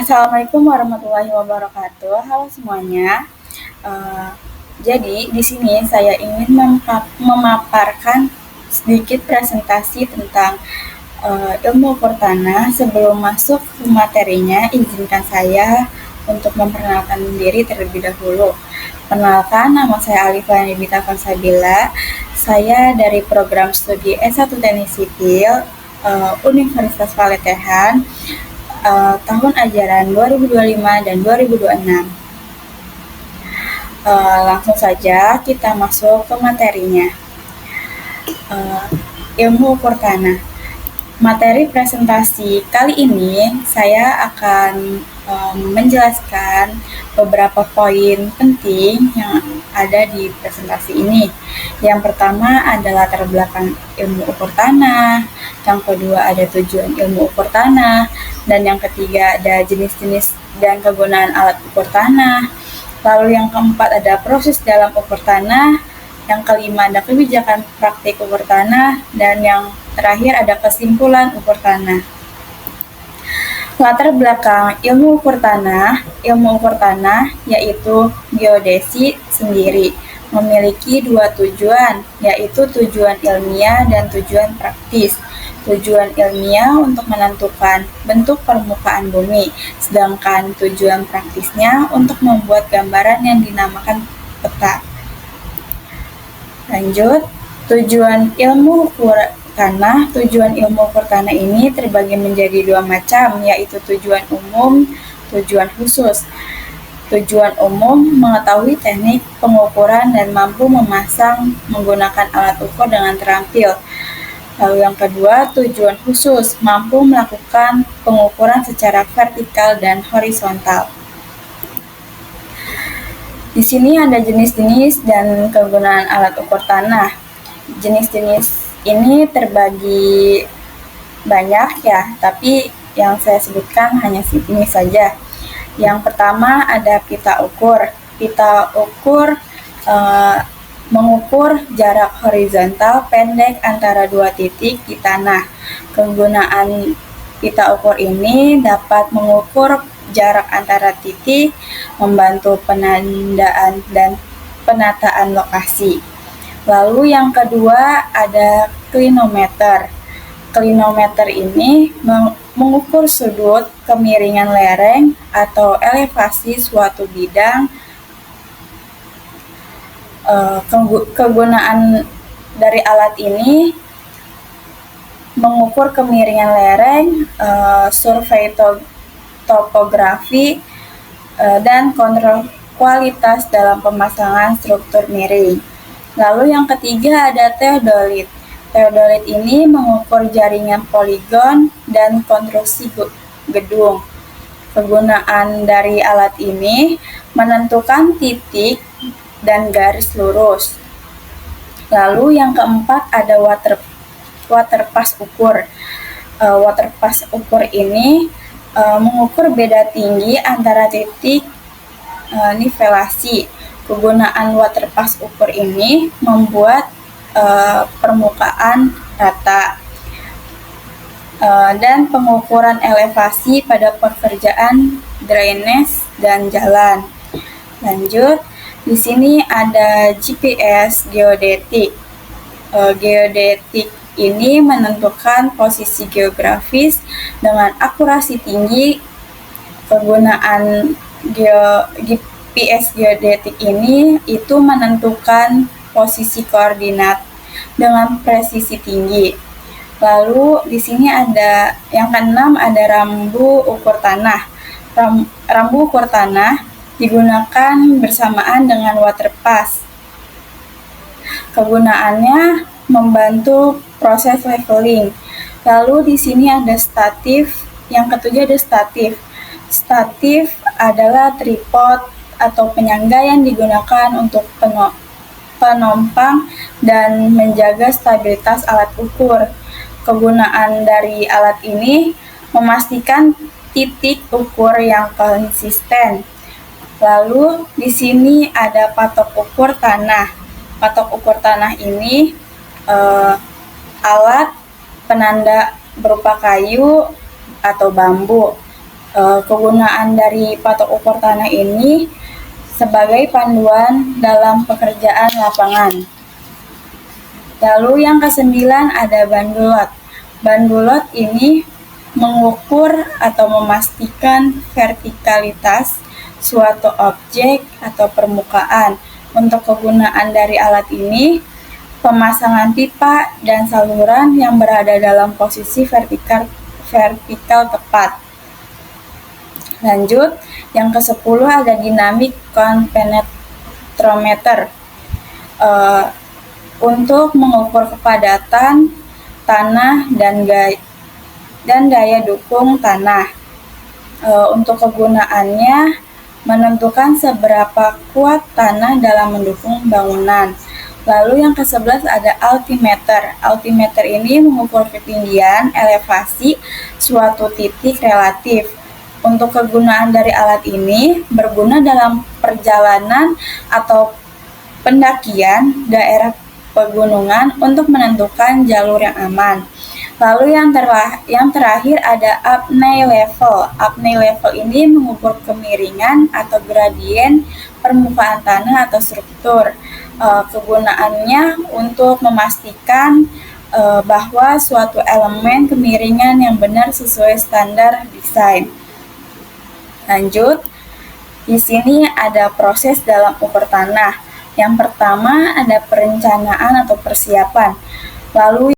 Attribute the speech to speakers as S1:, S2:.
S1: Assalamualaikum warahmatullahi wabarakatuh. Halo semuanya. Eh, jadi di sini saya ingin memaparkan sedikit presentasi tentang ilmu ukur tanah. Sebelum masuk ke materinya, izinkan saya untuk memperkenalkan diri terlebih dahulu. Perkenalkan, nama saya Alifah Nibita Fansabila. Saya dari program studi S1 Teknik Sipil Universitas Paletehan, tahun ajaran 2025 dan 2026. Langsung saja kita masuk ke materinya. Ilmu ukur tanah. Materi presentasi kali ini saya akan menjelaskan beberapa poin penting yang ada di presentasi ini. Yang pertama adalah latar belakang ilmu ukur tanah, yang kedua ada tujuan ilmu ukur tanah, dan yang ketiga ada jenis-jenis dan kegunaan alat ukur tanah. Lalu yang keempat ada proses dalam ukur tanah, yang kelima ada kebijakan praktik ukur tanah, dan yang terakhir ada kesimpulan ukur tanah. Latar belakang ilmu ukur tanah. Ilmu ukur tanah yaitu geodesi sendiri memiliki dua tujuan, yaitu tujuan ilmiah dan tujuan praktis. Tujuan ilmiah untuk menentukan bentuk permukaan bumi, sedangkan tujuan praktisnya untuk membuat gambaran yang dinamakan peta. Lanjut, tujuan ilmu ukur tanah. Tujuan ilmu ukur tanah ini terbagi menjadi dua macam, yaitu tujuan umum, tujuan khusus. Tujuan umum mengetahui teknik pengukuran dan mampu memasang menggunakan alat ukur dengan terampil. Lalu yang kedua, tujuan khusus, mampu melakukan pengukuran secara vertikal dan horizontal. Di sini ada jenis-jenis dan kegunaan alat ukur tanah. Jenis-jenis ini terbagi banyak ya, tapi yang saya sebutkan hanya ini saja. Yang pertama ada pita ukur. Pita ukur mengukur jarak horizontal pendek antara dua titik di tanah. Kegunaan pita ukur ini dapat mengukur jarak antara titik, membantu penandaan dan penataan lokasi. Lalu yang kedua ada klinometer. Klinometer ini mengukur sudut kemiringan lereng atau elevasi suatu bidang. Kegunaan dari alat ini mengukur kemiringan lereng, survei topografi, dan kontrol kualitas dalam pemasangan struktur miring. Lalu yang ketiga ada teodolit. Teodolit ini mengukur jaringan poligon dan konstruksi gedung. Kegunaan dari alat ini menentukan titik dan garis lurus. Lalu yang keempat ada waterpass ukur. Waterpass ukur ini mengukur beda tinggi antara titik nivelasi. Kegunaan waterpass ukur ini membuat permukaan rata dan pengukuran elevasi pada pekerjaan drainase dan jalan. Lanjut, di sini ada GPS geodetik. Geodetik ini menentukan posisi geografis dengan akurasi tinggi. Kegunaan GPS geodetik ini itu menentukan posisi koordinat dengan presisi tinggi. Lalu di sini ada yang keenam ada rambu ukur tanah. Rambu ukur tanah digunakan bersamaan dengan waterpass. Kegunaannya membantu proses leveling. Lalu di sini ada statif. Yang ketujuh ada statif. Statif adalah tripod atau penyangga yang digunakan untuk penumpang dan menjaga stabilitas alat ukur. Kegunaan dari alat ini memastikan titik ukur yang konsisten. Lalu di sini ada patok ukur tanah. Patok ukur tanah ini alat penanda berupa kayu atau bambu. Kegunaan dari patok ukur tanah ini sebagai panduan dalam pekerjaan lapangan. Lalu yang ke-9 ada bandulot. Bandulot ini mengukur atau memastikan vertikalitas suatu objek atau permukaan. Untuk kegunaan dari alat ini, pemasangan pipa dan saluran yang berada dalam posisi vertikal tepat. Lanjut, yang ke-10 ada dinamik kompenetrometer. Untuk mengukur kepadatan tanah dan daya dukung tanah. Untuk kegunaannya, menentukan seberapa kuat tanah dalam mendukung bangunan. Lalu yang ke-11 ada altimeter. Altimeter ini mengukur ketinggian elevasi suatu titik relatif. Untuk kegunaan dari alat ini berguna dalam perjalanan atau pendakian daerah pegunungan untuk menentukan jalur yang aman. Lalu yang terakhir ada apnea level. Apnea level ini mengukur kemiringan atau gradien permukaan tanah atau struktur. Kegunaannya untuk memastikan bahwa suatu elemen kemiringan yang benar sesuai standar desain. Lanjut, di sini ada proses dalam ukur tanah. Yang pertama ada perencanaan atau persiapan. Lalu